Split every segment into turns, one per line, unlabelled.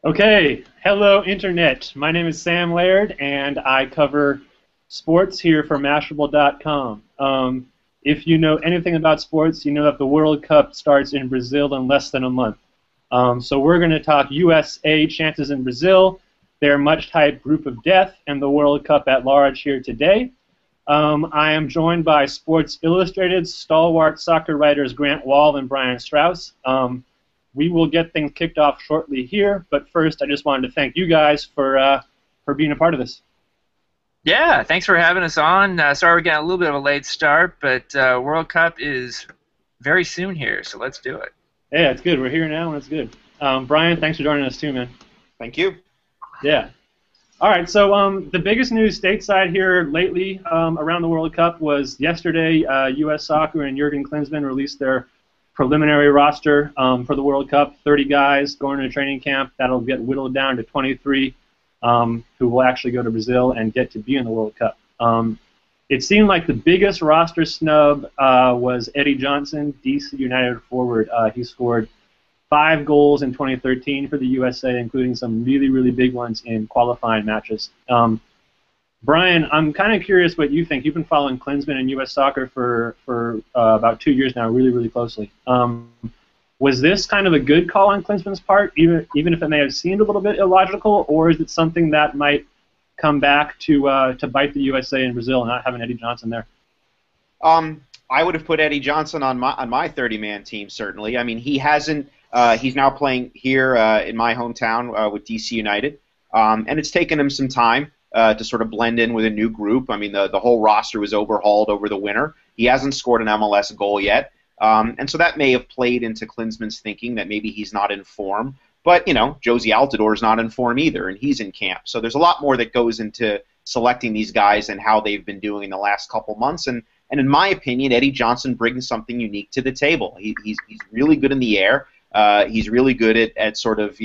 Okay, hello Internet. My name is Sam Laird, and I cover sports here for Mashable.com. If you know anything about sports, you know that the World Cup starts in Brazil in less than a month. So we're going to talk USA chances in Brazil, their much-hyped group of death, and the World Cup at large here today. I am joined by Sports Illustrated stalwart soccer writers Grant Wall and Brian Strauss. We will get things kicked off shortly here, but first I just wanted to thank you guys for being a part of this.
Yeah, thanks for having us on. Sorry we're getting a little bit of a late start, but World Cup is very soon here, so let's do it.
Yeah, it's good. We're here now, and it's good. Brian, thanks for joining us too, man.
Thank you.
Yeah. All right, so the biggest news stateside here lately around the World Cup was yesterday. U.S. Soccer and Jurgen Klinsmann released their preliminary roster for the World Cup. 30 guys going to training camp. That'll get whittled down to 23 who will actually go to Brazil and get to be in the World Cup. It seemed like the biggest roster snub was Eddie Johnson, DC United forward. He scored 5 goals in 2013 for the USA, including some really, really big ones in qualifying matches. Brian, I'm kind of curious what you think. You've been following Klinsmann and U.S. Soccer for about 2 years now, really, really closely. Was this kind of a good call on Klinsmann's part, even if it may have seemed a little bit illogical, or is it something that might come back to bite the USA and Brazil, not having Eddie Johnson there?
I would have put Eddie Johnson on my 30-man team, certainly. I mean, he hasn't. He's now playing here in my hometown with DC United, and it's taken him some time to sort of blend in with a new group. I mean, the whole roster was overhauled over the winter. He hasn't scored an MLS goal yet, and so that may have played into Klinsmann's thinking that maybe he's not in form. But, you know, Josie Altidore is not in form either, and he's in camp. So there's a lot more that goes into selecting these guys and how they've been doing in the last couple months. And in my opinion, Eddie Johnson brings something unique to the table. He's really good in the air. He's really good at sort of,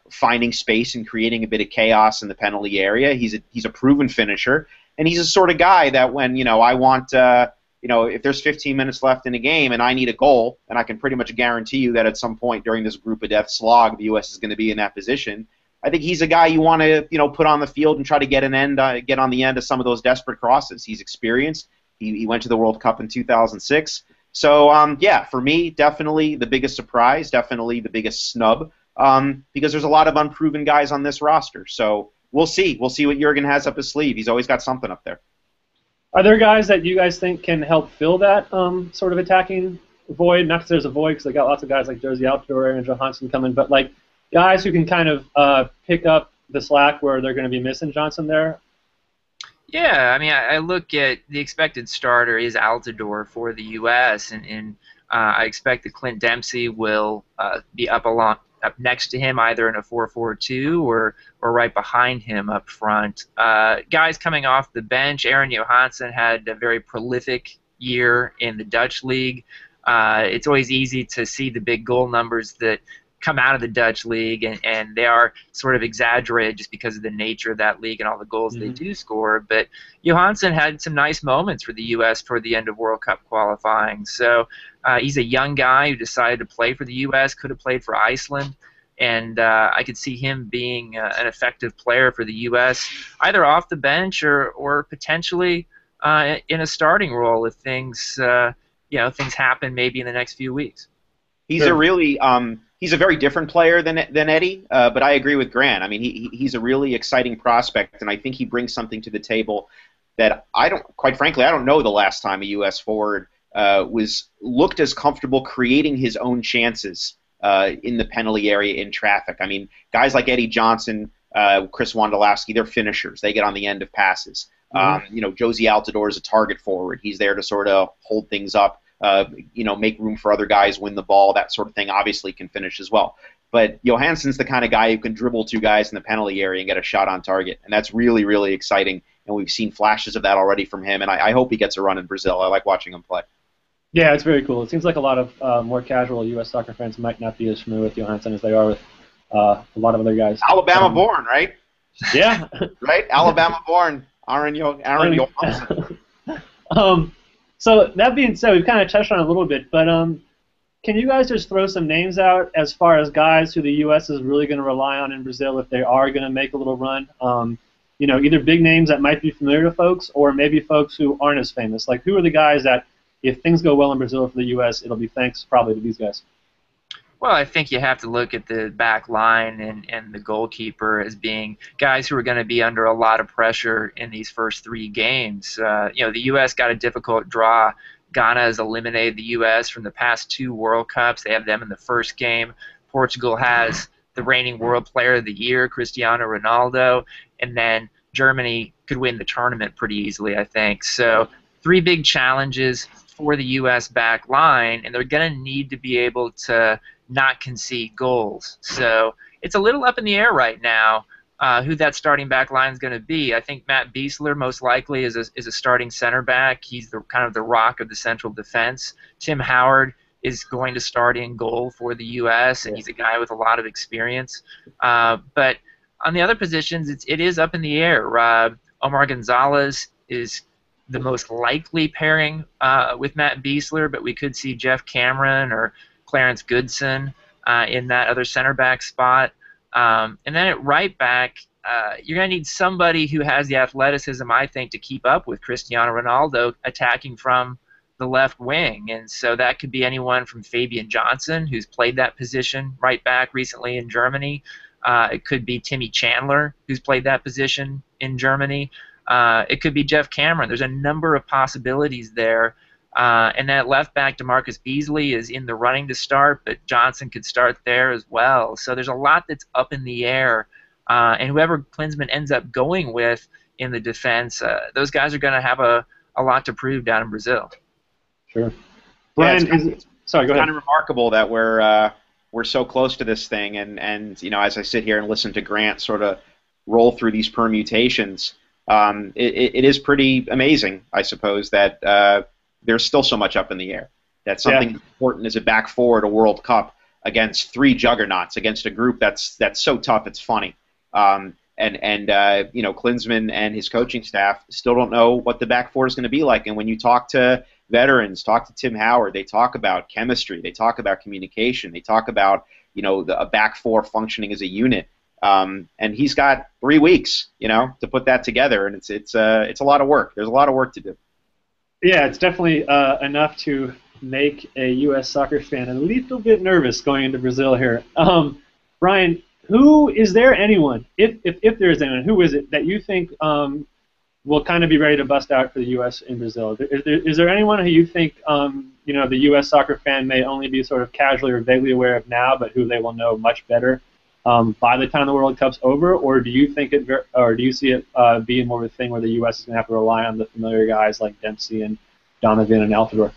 finding space and creating a bit of chaos in the penalty area. He's a proven finisher, and he's the sort of guy that when, I want if there's 15 minutes left in a game and I need a goal, and I can pretty much guarantee you that at some point during this group of death slog, the U.S. is going to be in that position. I think he's a guy you want to, put on the field and try to get on the end of some of those desperate crosses. He's experienced. He went to the World Cup in 2006. So, yeah, for me, definitely the biggest surprise, definitely the biggest snub, because there's a lot of unproven guys on this roster. So we'll see. We'll see what Jurgen has up his sleeve. He's always got something up there.
Are there guys that you guys think can help fill that sort of attacking void? Not because there's a void, because they got lots of guys like Josie Altidore and Johansson coming, but like guys who can kind of pick up the slack where they're going to be missing Johnson there?
Yeah, I mean, I look at the expected starter is Altidore for the U.S., and I expect that Clint Dempsey will be up next to him, either in a 4-4-2 or right behind him up front. Guys coming off the bench, Aaron Johansson had a very prolific year in the Dutch league. It's always easy to see the big goal numbers that come out of the Dutch league, and they are sort of exaggerated just because of the nature of that league and all the goals they do score. But Johansson had some nice moments for the U.S. toward the end of World Cup qualifying. So he's a young guy who decided to play for the U.S., could have played for Iceland, and I could see him being an effective player for the U.S., either off the bench or potentially in a starting role if things things happen maybe in the next few weeks.
He's a really he's a very different player than Eddie, but I agree with Grant. I mean, he's a really exciting prospect, and I think he brings something to the table that quite frankly, I don't know the last time a U.S. forward looked as comfortable creating his own chances in the penalty area in traffic. I mean, guys like Eddie Johnson, Chris Wondolowski, they're finishers. They get on the end of passes. Josie Altidore is a target forward. He's there to sort of hold things up. Make room for other guys, win the ball, that sort of thing. Obviously can finish as well. But Johansson's the kind of guy who can dribble 2 guys in the penalty area and get a shot on target, and that's really, really exciting, and we've seen flashes of that already from him, and I hope he gets a run in Brazil. I like watching him play.
Yeah, it's very cool. It seems like a lot of more casual U.S. soccer fans might not be as familiar with Johansson as they are with a lot of other guys.
Alabama-born, right?
Yeah.
Right? Alabama-born Aaron Johansson.
So that being said, we've kind of touched on it a little bit, but Can you guys just throw some names out as far as guys who the U.S. is really going to rely on in Brazil if they are going to make a little run? Either big names that might be familiar to folks or maybe folks who aren't as famous. Like, who are the guys that, if things go well in Brazil for the U.S., it'll be thanks probably to these guys?
Well, I think you have to look at the back line and the goalkeeper as being guys who are going to be under a lot of pressure in these first 3 games. The U.S. got a difficult draw. Ghana has eliminated the U.S. from the past 2 World Cups. They have them in the first game. Portugal has the reigning World Player of the Year, Cristiano Ronaldo, and then Germany could win the tournament pretty easily, I think. So 3 big challenges for the U.S. back line, and they're going to need to be able to not concede goals. So it's a little up in the air right now who that starting back line is going to be. I think Matt Biesler most likely is a starting center back. He's the kind of the rock of the central defense. Tim Howard is going to start in goal for the U.S., and he's a guy with a lot of experience. But on the other positions, it is up in the air. Omar Gonzalez is the most likely pairing with Matt Biesler, but we could see Jeff Cameron or Clarence Goodson in that other center back spot. And then at right back, you're going to need somebody who has the athleticism, I think, to keep up with Cristiano Ronaldo attacking from the left wing. And so that could be anyone from Fabian Johnson, who's played that position right back recently in Germany. It could be Timmy Chandler, who's played that position in Germany. It could be Jeff Cameron. There's a number of possibilities there. And that left back, DeMarcus Beasley, is in the running to start, but Johnson could start there as well. So there's a lot that's up in the air. And whoever Klinsmann ends up going with in the defense, those guys are going to have a lot to prove down in Brazil.
Sure. Brian, sorry, go ahead.
It's kind of remarkable that we're so close to this thing, and as I sit here and listen to Grant sort of roll through these permutations, it is pretty amazing, I suppose, that there's still so much up in the air. That something important as a back four at a World Cup against 3 juggernauts, against a group that's so tough it's funny. Klinsmann and his coaching staff still don't know what the back four is going to be like. And when you talk to veterans, talk to Tim Howard, they talk about chemistry, they talk about communication, they talk about a back four functioning as a unit. And he's got 3 weeks, to put that together, and it's a lot of work. There's a lot of work to do.
Yeah, it's definitely enough to make a U.S. soccer fan a little bit nervous going into Brazil here. Brian, is there anyone, if there is anyone, who is it that you think will kind of be ready to bust out for the U.S. in Brazil? Is there anyone who you think the U.S. soccer fan may only be sort of casually or vaguely aware of now, but who they will know much better by the time the World Cup's over? Or do you think do you see it being more of a thing where the U.S. is going to have to rely on the familiar guys like Dempsey and Donovan and Altidore?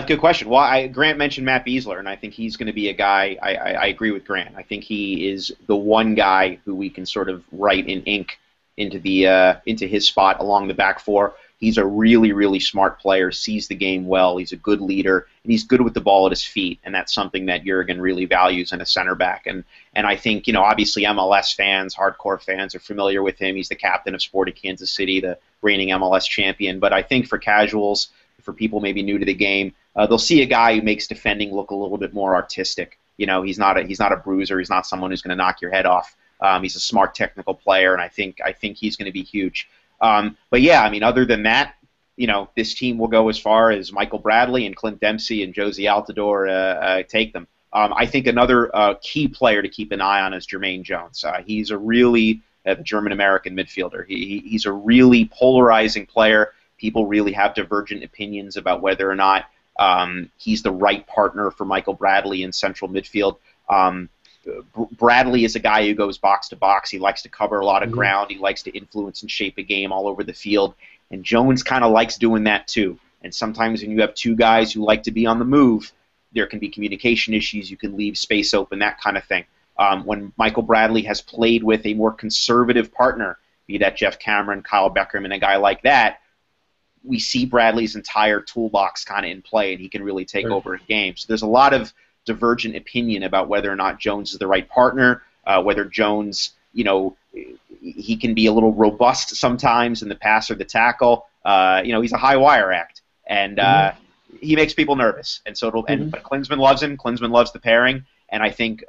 Good question. Well, Grant mentioned Matt Biesler, and I think he's going to be a guy. I agree with Grant. I think he is the one guy who we can sort of write in ink into his spot along the back four. He's a really, really smart player, sees the game well. He's a good leader, and he's good with the ball at his feet, and that's something that Jurgen really values in a center back. And I think, obviously MLS fans, hardcore fans, are familiar with him. He's the captain of Sporting Kansas City, the reigning MLS champion. But I think for casuals, for people maybe new to the game, they'll see a guy who makes defending look a little bit more artistic. He's not a bruiser. He's not someone who's going to knock your head off. He's a smart technical player, and I think he's going to be huge. But yeah, other than that, this team will go as far as Michael Bradley and Clint Dempsey and Josie Altidore take them. I think another key player to keep an eye on is Jermaine Jones. He's a really German-American midfielder. He's a really polarizing player. People really have divergent opinions about whether or not he's the right partner for Michael Bradley in central midfield. Bradley is a guy who goes box to box. He likes to cover a lot of ground. He likes to influence and shape a game all over the field. And Jones kind of likes doing that too. And sometimes when you have 2 guys who like to be on the move, there can be communication issues. You can leave space open, that kind of thing. When Michael Bradley has played with a more conservative partner, be that Jeff Cameron, Kyle Beckerman, and a guy like that, we see Bradley's entire toolbox kind of in play, and he can really take over a game. So there's a lot of divergent opinion about whether or not Jones is the right partner, whether Jones, he can be a little robust sometimes in the pass or the tackle. He's a high wire act, and he makes people nervous, and so it'll. But Klinsmann loves him. Klinsmann loves the pairing, and I think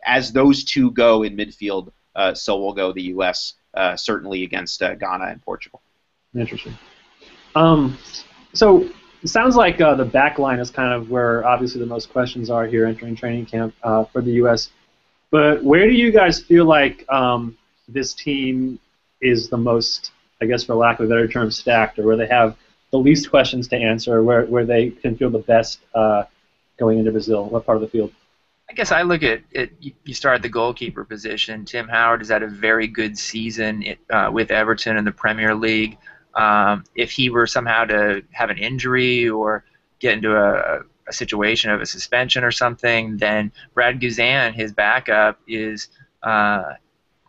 as those two go in midfield, so will go the U.S. Certainly against Ghana and Portugal.
Interesting. So it sounds like the back line is kind of where obviously the most questions are here entering training camp for the U.S. But where do you guys feel like this team is the most, I guess for lack of a better term, stacked, or where they have the least questions to answer, or where they can feel the best going into Brazil? What part of the field?
I guess I look at it. You start at the goalkeeper position. Tim Howard has had a very good season with Everton in the Premier League. If he were somehow to have an injury or get into a situation of a suspension or something, then Brad Guzan, his backup, is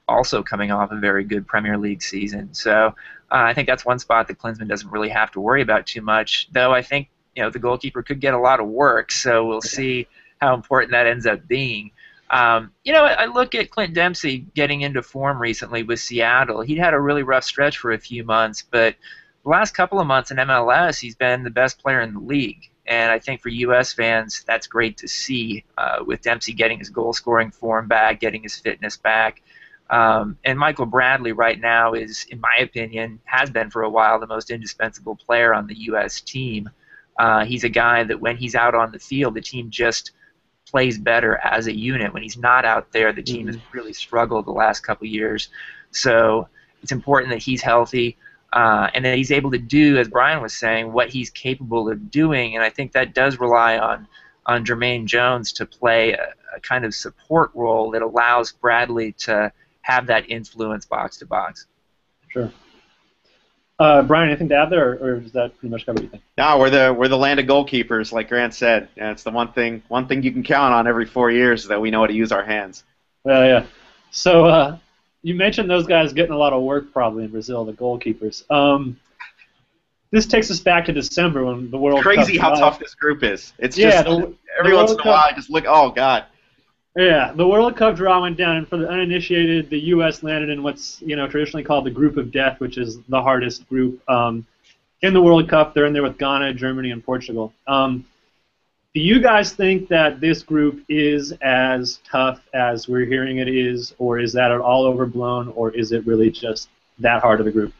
also coming off a very good Premier League season. So I think that's one spot that Klinsmann doesn't really have to worry about too much, though I think the goalkeeper could get a lot of work, so we'll see how important that ends up being. I look at Clint Dempsey getting into form recently with Seattle. He'd had a really rough stretch for a few months, but the last couple of months in MLS, he's been the best player in the league. And I think for U.S. fans, that's great to see, with Dempsey getting his goal-scoring form back, getting his fitness back. And Michael Bradley right now is, in my opinion, has been for a while the most indispensable player on the U.S. team. He's a guy that when he's out on the field, the team just plays better as a unit. When he's not out there, the team has really struggled the last couple of years. So it's important that he's healthy and that he's able to do, as Brian was saying, what he's capable of doing. And I think that does rely on Jermaine Jones to play a kind of support role that allows Bradley to have that influence box to box.
Sure. Brian, anything to add there, or does that pretty much cover everything?
No, we're the land of goalkeepers, like Grant said. And it's the one thing you can count on every 4 years, is that we know how to use our hands.
Well, yeah. So you mentioned those guys getting a lot of work probably in Brazil, the goalkeepers. This takes us back to December when the World Cup.
Crazy how tough this group is. It's just every once in a while I just look, oh God.
Yeah, the World Cup draw went down, and for the uninitiated, the U.S. landed in what's traditionally called the Group of Death, which is the hardest group in the World Cup. They're in there with Ghana, Germany, and Portugal. Do you guys think that this group is as tough as we're hearing it is, or is that all overblown, or is it really just that hard of a group?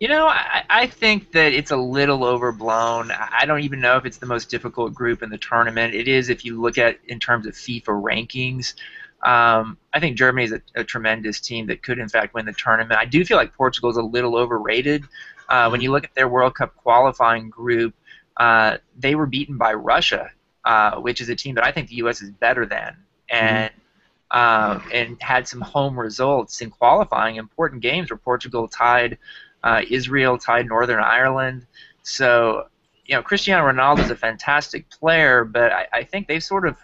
I think that it's a little overblown. I don't even know if it's the most difficult group in the tournament. It is if you look at in terms of FIFA rankings. I think Germany is a tremendous team that could, in fact, win the tournament. I do feel like Portugal is a little overrated. When you look at their World Cup qualifying group, they were beaten by Russia, which is a team that I think the U.S. is better than, and had some home results in qualifying important games where Portugal tied Israel, tied Northern Ireland. So, Cristiano Ronaldo is a fantastic player, but I think they've sort of,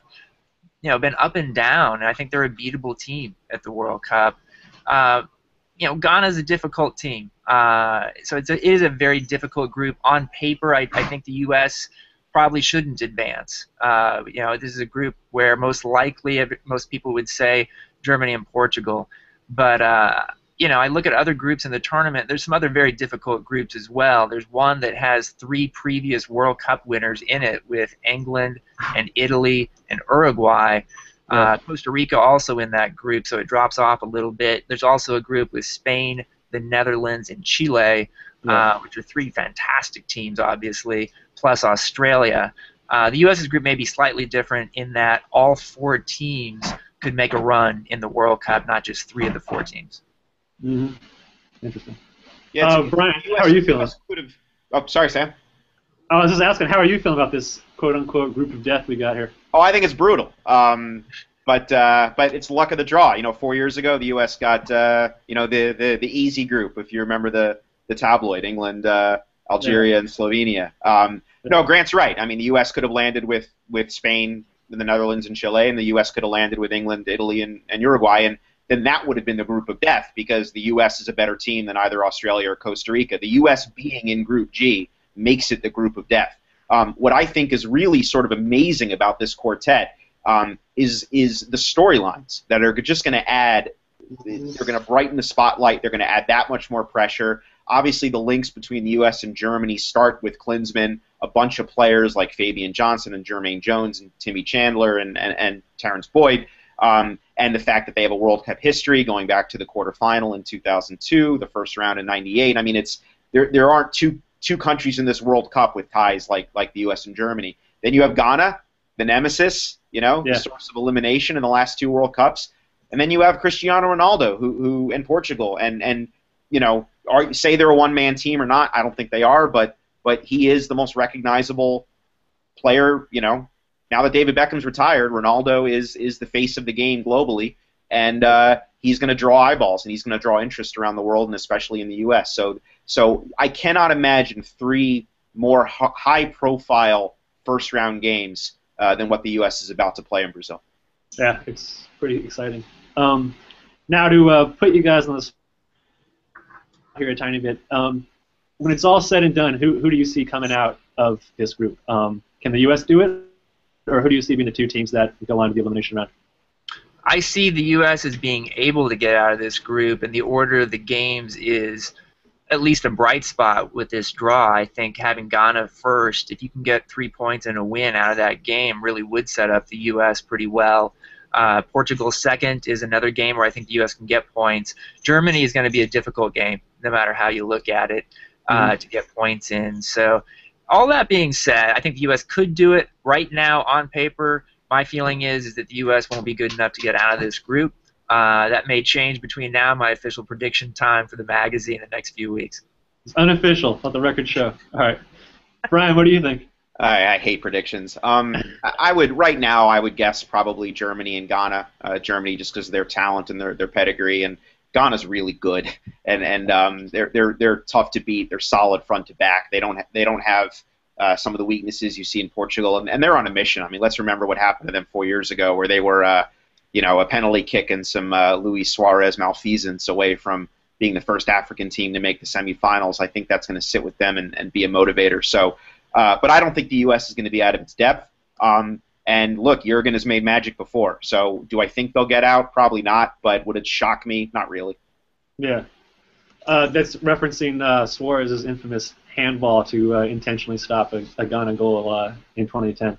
been up and down, and I think they're a beatable team at the World Cup. Ghana is a difficult team, so it is a very difficult group. On paper, I think the U.S. probably shouldn't advance. This is a group where most likely most people would say Germany and Portugal, but I look at other groups in the tournament. There's some other very difficult groups as well. There's one that has 3 previous World Cup winners in it, with England and Italy and Uruguay. Costa Rica also in that group, so it drops off a little bit. There's also a group with Spain, the Netherlands, and Chile, which are 3 fantastic teams, obviously, plus Australia. The U.S.'s group may be slightly different in that all 4 teams could make a run in the World Cup, not just 3 of the 4 teams.
Mm-hmm. Interesting.
Yeah,
Brian, how are you feeling?
Oh, sorry, Sam.
I was just asking, how are you feeling about this quote-unquote group of death we got here?
Oh, I think it's brutal. But it's luck of the draw. 4 years ago, the U.S. got the easy group. If you remember the tabloid, England, Algeria, and Slovenia. No, Grant's right. I mean, the U.S. could have landed with Spain, the Netherlands, and Chile, and the U.S. could have landed with England, Italy, and Uruguay, and then that would have been the group of death, because the U.S. is a better team than either Australia or Costa Rica. The U.S. being in Group G makes it the group of death. What I think is really sort of amazing about this quartet is the storylines that are just going to add. They're going to brighten the spotlight. They're going to add that much more pressure. obviously the links between the U.S. and Germany start with Klinsmann, a bunch of players like Fabian Johnson and Jermaine Jones and Timmy Chandler and Terrence Boyd, and the fact that they have a World Cup history going back to the quarterfinal in 2002, the first round in '98. I mean, there aren't two countries in this World Cup with ties like the U.S. and Germany. Then you have Ghana, the nemesis, the source of elimination in the last 2 World Cups, and then you have Cristiano Ronaldo, who in Portugal, and say they're a one-man team or not. I don't think they are, but he is the most recognizable player. Now that David Beckham's retired, Ronaldo is the face of the game globally, and he's going to draw eyeballs and he's going to draw interest around the world and especially in the U.S. So I cannot imagine 3 more high-profile first-round games than what the U.S. is about to play in Brazil.
Yeah, it's pretty exciting. Now to put you guys on the spot here a tiny bit, when it's all said and done, who do you see coming out of this group? Can the U.S. do it, or who do you see being the 2 teams that go on to the elimination round?
I see the U.S. as being able to get out of this group, and the order of the games is at least a bright spot with this draw. I think having Ghana first, if you can get 3 points and a win out of that game, really would set up the U.S. pretty well. Portugal second is another game where I think the U.S. can get points. Germany is going to be a difficult game, no matter how you look at it, to get points in. So all that being said, I think the U.S. could do it right now on paper. My feeling is that the U.S. won't be good enough to get out of this group. That may change between now and my official prediction time for the magazine in the next few weeks.
It's unofficial. Let the record show. All right. Brian, what do you think?
I hate predictions. I would guess probably Germany and Ghana. Germany just because of their talent and their pedigree, and Ghana's really good, and they're tough to beat. They're solid front to back. They don't have some of the weaknesses you see in Portugal, and they're on a mission. I mean, let's remember what happened to them 4 years ago, where they were a penalty kick and some Luis Suarez malfeasance away from being the first African team to make the semifinals. I think that's going to sit with them and be a motivator. So, but I don't think the U.S. is going to be out of its depth. And look, Jurgen has made magic before. So do I think they'll get out? Probably not. But would it shock me? Not really.
Yeah. That's referencing Suarez's infamous handball to intentionally stop a Ghana goal in 2010.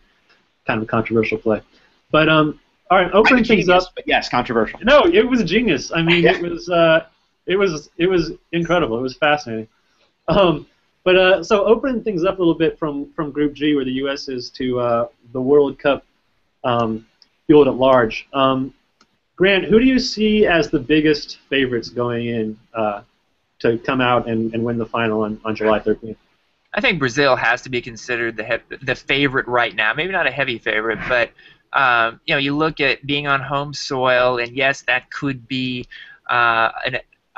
Kind of a controversial play. But all right, opening things up.
But yes, controversial.
No, it was genius. I mean, it was incredible. It was fascinating. But so opening things up a little bit from Group G, where the U.S. is, to the World Cup field at large. Grant, who do you see as the biggest favorites going in to come out and win the final on July 13th?
I think Brazil has to be considered the favorite right now. Maybe not a heavy favorite, but you look at being on home soil, and yes, that could be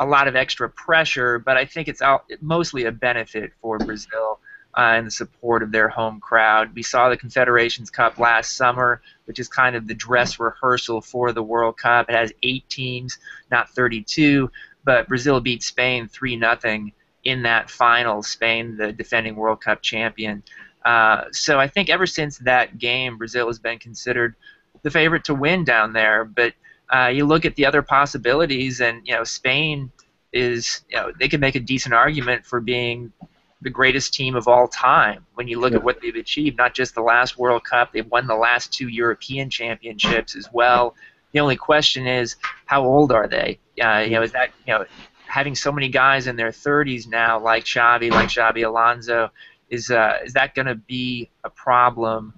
a lot of extra pressure, but I think it's mostly a benefit for Brazil and the support of their home crowd. We saw the Confederations Cup last summer, which is kind of the dress rehearsal for the World Cup. It has 8 teams, not 32, but Brazil beat Spain 3-0 in that final, Spain, the defending World Cup champion. So I think ever since that game, Brazil has been considered the favorite to win down there, but you look at the other possibilities, and Spain is, they could make a decent argument for being the greatest team of all time when you look at what they've achieved. Not just the last World Cup, they've won the last 2 European championships as well. The only question is, how old are they? Is that having so many guys in their 30s now, like Xabi Alonso, is that going to be a problem?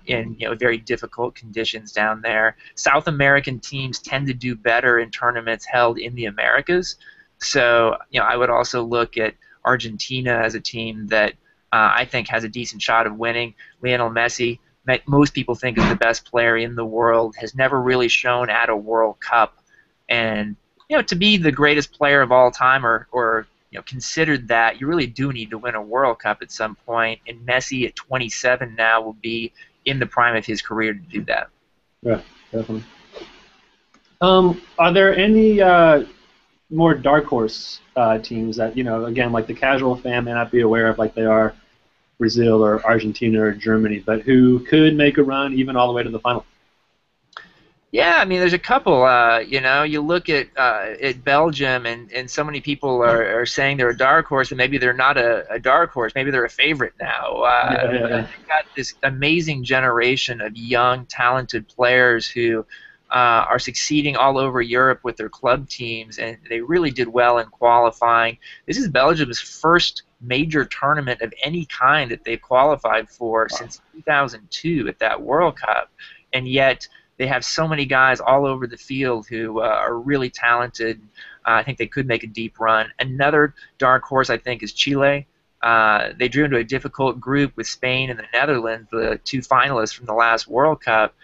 In very difficult conditions down there. South American teams tend to do better in tournaments held in the Americas. So I would also look at Argentina as a team that I think has a decent shot of winning. Lionel Messi, most people think is the best player in the world, has never really shown at a World Cup. And to be the greatest player of all time, or considered that, you really do need to win a World Cup at some point, and Messi at 27 now will be in the prime of his career to do that.
Yeah, definitely. Are there any more dark horse teams that, again, like the casual fan may not be aware of, like they are Brazil or Argentina or Germany, but who could make a run even all the way to the final?
Yeah, I mean, there's a couple. You know, you look at Belgium, and so many people are saying they're a dark horse, and maybe they're not a dark horse. Maybe they're a favorite now.
Yeah, yeah,
But
yeah.
they've got this amazing generation of young, talented players who are succeeding all over Europe with their club teams, and they really did well in qualifying. This is Belgium's first major tournament of any kind that they've qualified for since 2002 at that World Cup, and yet they have so many guys all over the field who are really talented. I think they could make a deep run. Another dark horse, I think, is Chile. They drew into a difficult group with Spain and the Netherlands, the two finalists from the last World Cup.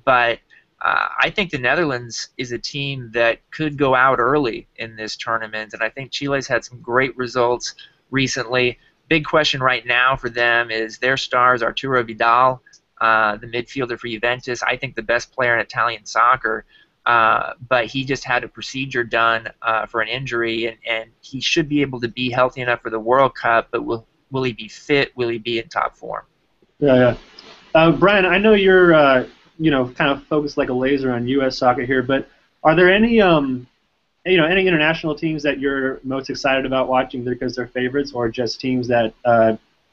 But I think the Netherlands is a team that could go out early in this tournament, and I think Chile's had some great results recently. Big question right now for them is their stars, Arturo Vidal, the midfielder for Juventus. I think the best player in Italian soccer, but he just had a procedure done for an injury, and he should be able to be healthy enough for the World Cup, but will he be fit? Will he be in top form?
Yeah, yeah. Brian, I know you're kind of focused like a laser on U.S. soccer here, but are there any any international teams that you're most excited about watching because they're favorites, or just teams that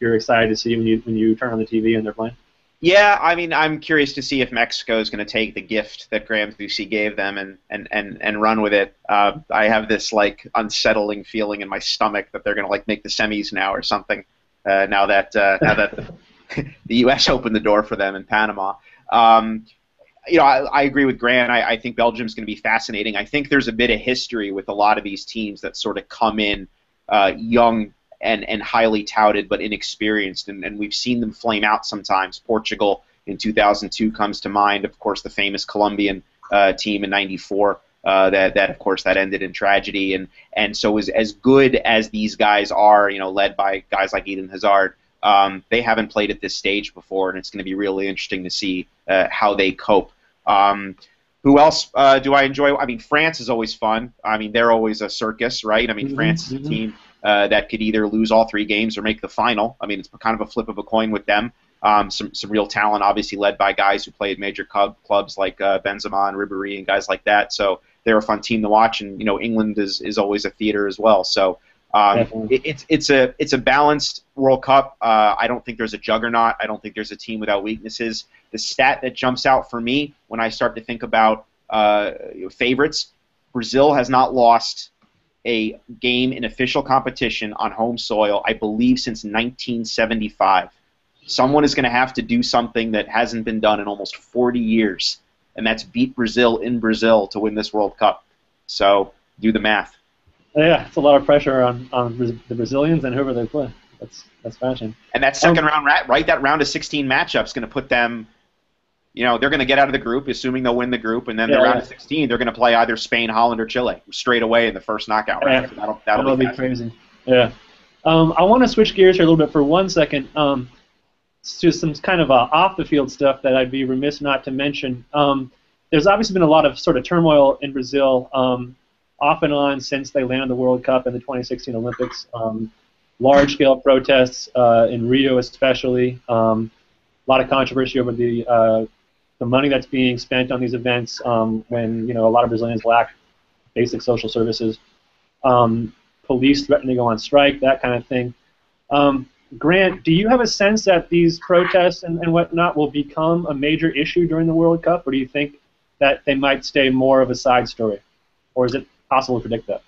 you're excited to see when you turn on the TV and they're playing?
Yeah, I mean, I'm curious to see if Mexico is going to take the gift that Graham Busey gave them and run with it. I have this like unsettling feeling in my stomach that they're going to like make the semis now or something. Now that the U.S. opened the door for them in Panama. I agree with Grant. I think Belgium's going to be fascinating. I think there's a bit of history with a lot of these teams that sort of come in young and highly touted but inexperienced, and we've seen them flame out sometimes. Portugal in 2002 comes to mind. Of course, the famous Colombian team in '94. That of course that ended in tragedy, and so as good as these guys are, led by guys like Eden Hazard, they haven't played at this stage before, and it's going to be really interesting to see how they cope. Who else do I enjoy? I mean, France is always fun. I mean, they're always a circus, right? I mean, France is a team that could either lose all 3 games or make the final. I mean, it's kind of a flip of a coin with them. Some real talent, obviously led by guys who play at major clubs like Benzema and Ribéry and guys like that. So they're a fun team to watch, and England is always a theater as well. So it's a balanced World Cup. I don't think there's a juggernaut. I don't think there's a team without weaknesses. The stat that jumps out for me when I start to think about favorites, Brazil has not lost a game in official competition on home soil, I believe, since 1975. Someone is going to have to do something that hasn't been done in almost 40 years, and that's beat Brazil in Brazil to win this World Cup. So do the math.
Yeah, it's a lot of pressure on the Brazilians and whoever they play. That's fascinating.
And that second round, right? That round of 16 matchup is going to put them. They're going to get out of the group, assuming they'll win the group, and then the round of 16, they're going to play either Spain, Holland, or Chile straight away in the first knockout round. So that'll be
crazy. Yeah. I want to switch gears here a little bit for 1 second to some kind of off-the-field stuff that I'd be remiss not to mention. There's obviously been a lot of sort of turmoil in Brazil off and on since they landed the World Cup and the 2016 Olympics. Large-scale protests in Rio especially. A lot of controversy over the money that's being spent on these events when a lot of Brazilians lack basic social services. Police threatening to go on strike, that kind of thing. Grant, do you have a sense that these protests and whatnot will become a major issue during the World Cup, or do you think that they might stay more of a side story? Or is it possible to predict that?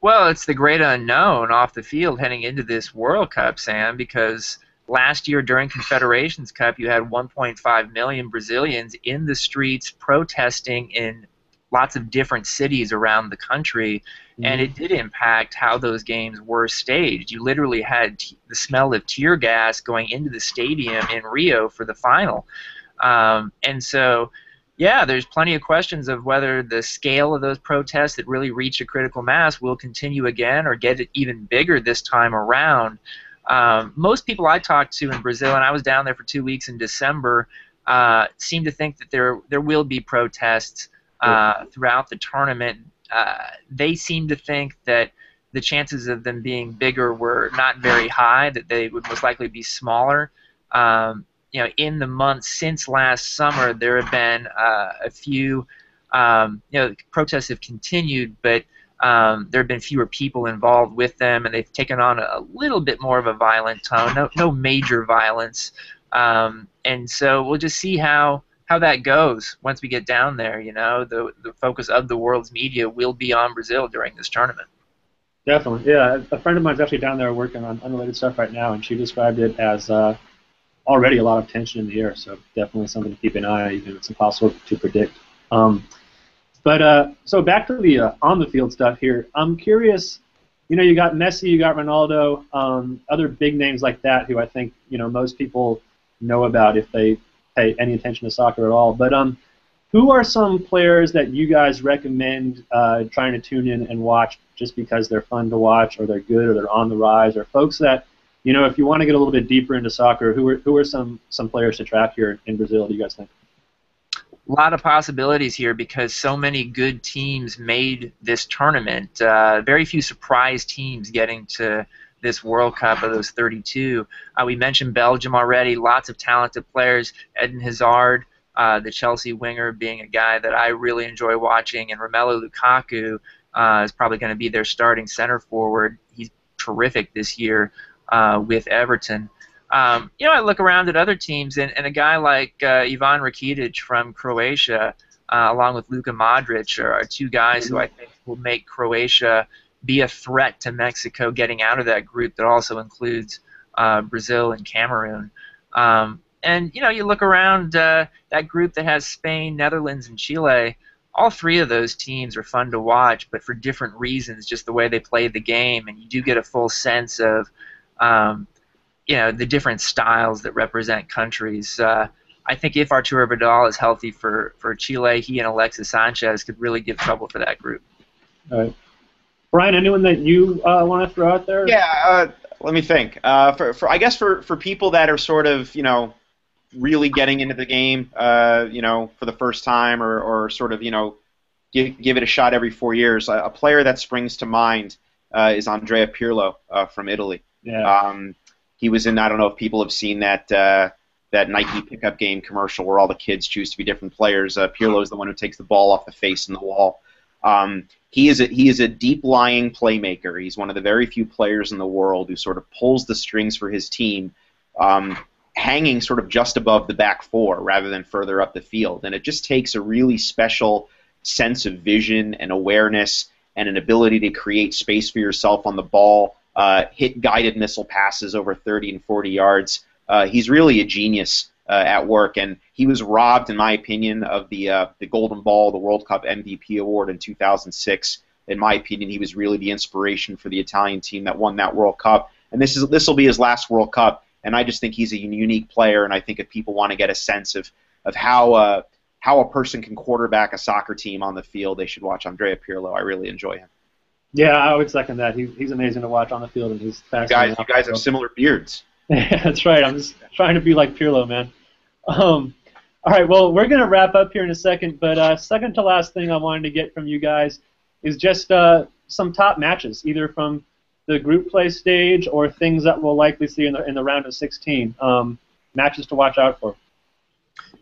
Well, it's the great unknown off the field heading into this World Cup, Sam, because last year during Confederations Cup, you had 1.5 million Brazilians in the streets protesting in lots of different cities around the country, and it did impact how those games were staged. You literally had the smell of tear gas going into the stadium in Rio for the final. And so, yeah, there's plenty of questions of whether the scale of those protests that really reach a critical mass will continue again or get it even bigger this time around. Most people I talked to in Brazil, and I was down there for 2 weeks in December, seem to think that there will be protests throughout the tournament. They seem to think that the chances of them being bigger were not very high, that they would most likely be smaller. In the months since last summer, there have been a few Protests have continued, but there have been fewer people involved with them, and they've taken on a little bit more of a violent tone. No major violence, and so we'll just see how that goes once we get down there. The focus of the world's media will be on Brazil during this tournament.
Definitely, yeah. A friend of mine's actually down there working on unrelated stuff right now, and she described it as already a lot of tension in the air. So definitely something to keep an eye on, even if it's impossible to predict. So back to the on-the-field stuff here. I'm curious. You got Messi, you got Ronaldo, other big names like that who I think most people know about if they pay any attention to soccer at all. But who are some players that you guys recommend trying to tune in and watch just because they're fun to watch, or they're good, or they're on the rise, or folks that if you want to get a little bit deeper into soccer, who are some players to track here in Brazil? Do you guys think?
A lot of possibilities here because so many good teams made this tournament. Very few surprise teams getting to this World Cup of those 32. We mentioned Belgium already. Lots of talented players. Eden Hazard, the Chelsea winger, being a guy that I really enjoy watching, and Romelu Lukaku is probably going to be their starting center forward. He's terrific this year with Everton. I look around at other teams, and a guy like Ivan Rakitic from Croatia, along with Luka Modric, are two guys who I think will make Croatia be a threat to Mexico getting out of that group that also includes Brazil and Cameroon. You look around that group that has Spain, Netherlands, and Chile. All three of those teams are fun to watch, but for different reasons, just the way they play the game, and you do get a full sense of the different styles that represent countries. I think if Arturo Vidal is healthy for Chile, he and Alexis Sanchez could really give trouble for that group.
All right. Brian, anyone that you want to throw out there?
Yeah, let me think. I guess for people that are sort of, really getting into the game, for the first time, or sort of, give it a shot every 4 years, a player that springs to mind is Andrea Pirlo from Italy.
Yeah.
He was in, I don't know if people have seen that Nike pickup game commercial where all the kids choose to be different players. Pirlo is the one who takes the ball off the face in the wall. He is a deep-lying playmaker. He's one of the very few players in the world who sort of pulls the strings for his team, hanging sort of just above the back four rather than further up the field. And it just takes a really special sense of vision and awareness and an ability to create space for yourself on the ball, hit guided missile passes over 30 and 40 yards. He's really a genius at work, and he was robbed, in my opinion, of the Golden Ball, the World Cup MVP award in 2006. In my opinion, he was really the inspiration for the Italian team that won that World Cup. And this will be his last World Cup, and I just think he's a unique player. And I think if people want to get a sense of how a person can quarterback a soccer team on the field, they should watch Andrea Pirlo. I really enjoy him.
Yeah, I would second that. He's amazing to watch on the field, and he's fascinating.
You guys have similar beards.
Yeah, that's right. I'm just trying to be like Pirlo, man. All right, well, we're going to wrap up here in a second, but second to last thing I wanted to get from you guys is just some top matches, either from the group play stage or things that we'll likely see in the round of 16. Matches to watch out for.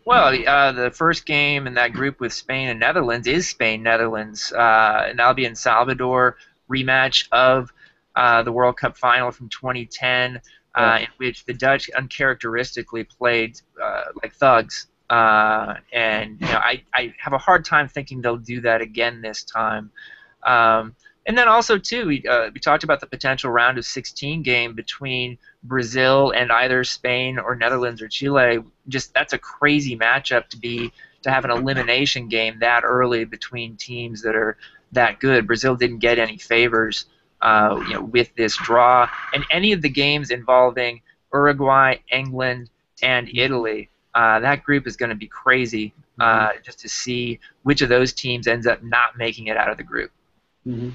Well, the first game in that group with Spain and Netherlands is Spain-Netherlands, and that'll be in Salvador, rematch of the World Cup final from 2010, in which the Dutch uncharacteristically played like thugs. And I have a hard time thinking they'll do that again this time. And then also, too, we talked about the potential round of 16 game between Brazil and either Spain or Netherlands or Chile. Just that's a crazy matchup to have an elimination game that early between teams that are that good. Brazil didn't get any favors, with this draw, and any of the games involving Uruguay, England, and Italy. That group is going to be crazy just to see which of those teams ends up not making it out of the group.
Mm-hmm.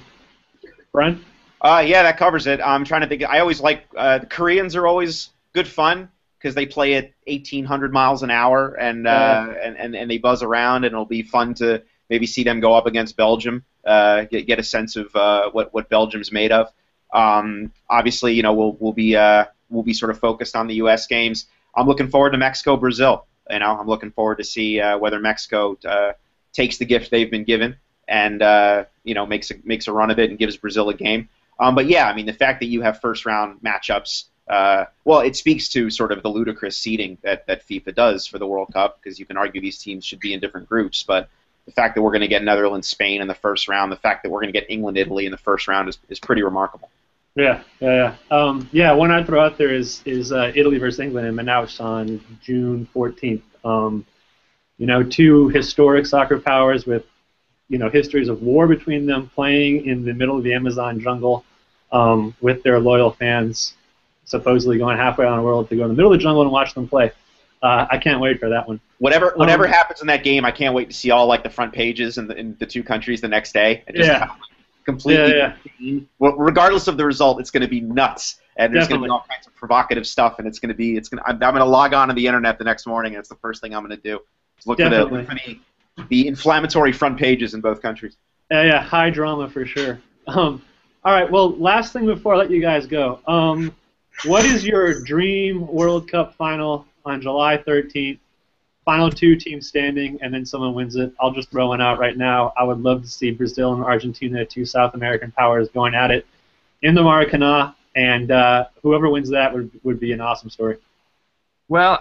Brian?
Yeah, that covers it. I'm trying to think. I always like the Koreans are always good fun because they play at 1,800 miles an hour and they buzz around, and it'll be fun to maybe see them go up against Belgium, get a sense of what Belgium's made of. Obviously, we'll be sort of focused on the U.S. games. I'm looking forward to Mexico-Brazil. I'm looking forward to see whether Mexico takes the gift they've been given and makes a run of it and gives Brazil a game. But yeah, I mean, the fact that you have first-round matchups, well, it speaks to sort of the ludicrous seeding that FIFA does for the World Cup, because you can argue these teams should be in different groups, but the fact that we're going to get Netherlands, Spain in the first round, the fact that we're going to get England, Italy in the first round is pretty remarkable.
Yeah. One I'd throw out there is Italy versus England in Manaus on June 14th. Two historic soccer powers with histories of war between them, playing in the middle of the Amazon jungle with their loyal fans, supposedly going halfway around the world to go in the middle of the jungle and watch them play. I can't wait for that one.
Whatever happens in that game, I can't wait to see all like the front pages in the two countries the next day. And just completely. Well, regardless of the result, it's going to be nuts, and there's going to be all kinds of provocative stuff, and I'm going to log on to the internet the next morning, and it's the first thing I'm going to do. Look for the inflammatory front pages in both countries.
Yeah, high drama for sure. All right, well, last thing before I let you guys go. What is your dream World Cup final on July 13th? Final two teams standing, and then someone wins it. I'll just throw one out right now. I would love to see Brazil and Argentina, two South American powers, going at it in the Maracanã, and whoever wins that would be an awesome story.
Well,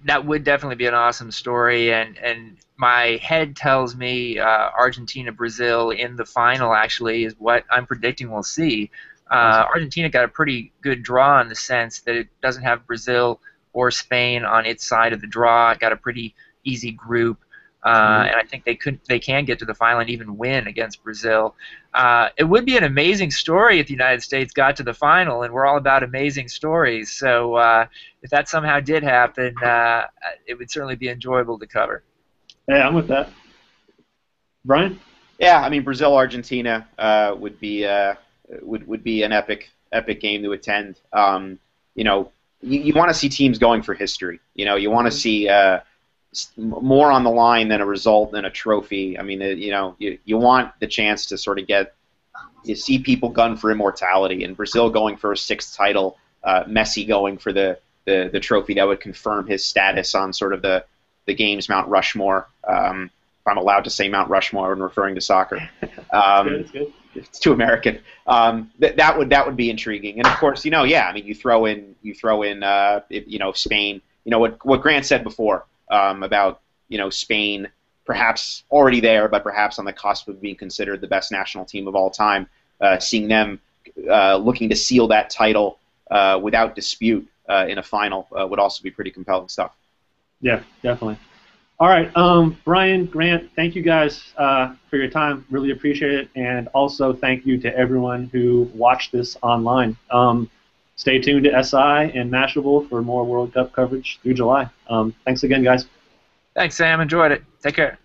that would definitely be an awesome story, and my head tells me Argentina-Brazil in the final actually is what I'm predicting we'll see. Argentina got a pretty good draw in the sense that it doesn't have Brazil or Spain on its side of the draw. It got a pretty easy group, and I think they can get to the final and even win against Brazil. It would be an amazing story if the United States got to the final, and we're all about amazing stories. So if that somehow did happen, it would certainly be enjoyable to cover.
Yeah, I'm with that. Brian?
Yeah, I mean, Brazil-Argentina would be an epic game to attend. You want to see teams going for history. You want to see more on the line than a result than a trophy. I mean, you want the chance to sort of see people gun for immortality, and Brazil going for a sixth title, Messi going for the trophy that would confirm his status on sort of the game's Mount Rushmore. If I'm allowed to say Mount Rushmore when referring to soccer.
It's good.
It's too American. That would be intriguing, and of course, you throw in Spain. What Grant said before about Spain, perhaps already there, but perhaps on the cusp of being considered the best national team of all time. Seeing them looking to seal that title without dispute in a final would also be pretty compelling stuff.
Yeah, definitely. All right, Brian, Grant, thank you guys for your time. Really appreciate it. And also thank you to everyone who watched this online. Stay tuned to SI and Mashable for more World Cup coverage through July. Thanks again, guys.
Thanks, Sam. Enjoyed it. Take care.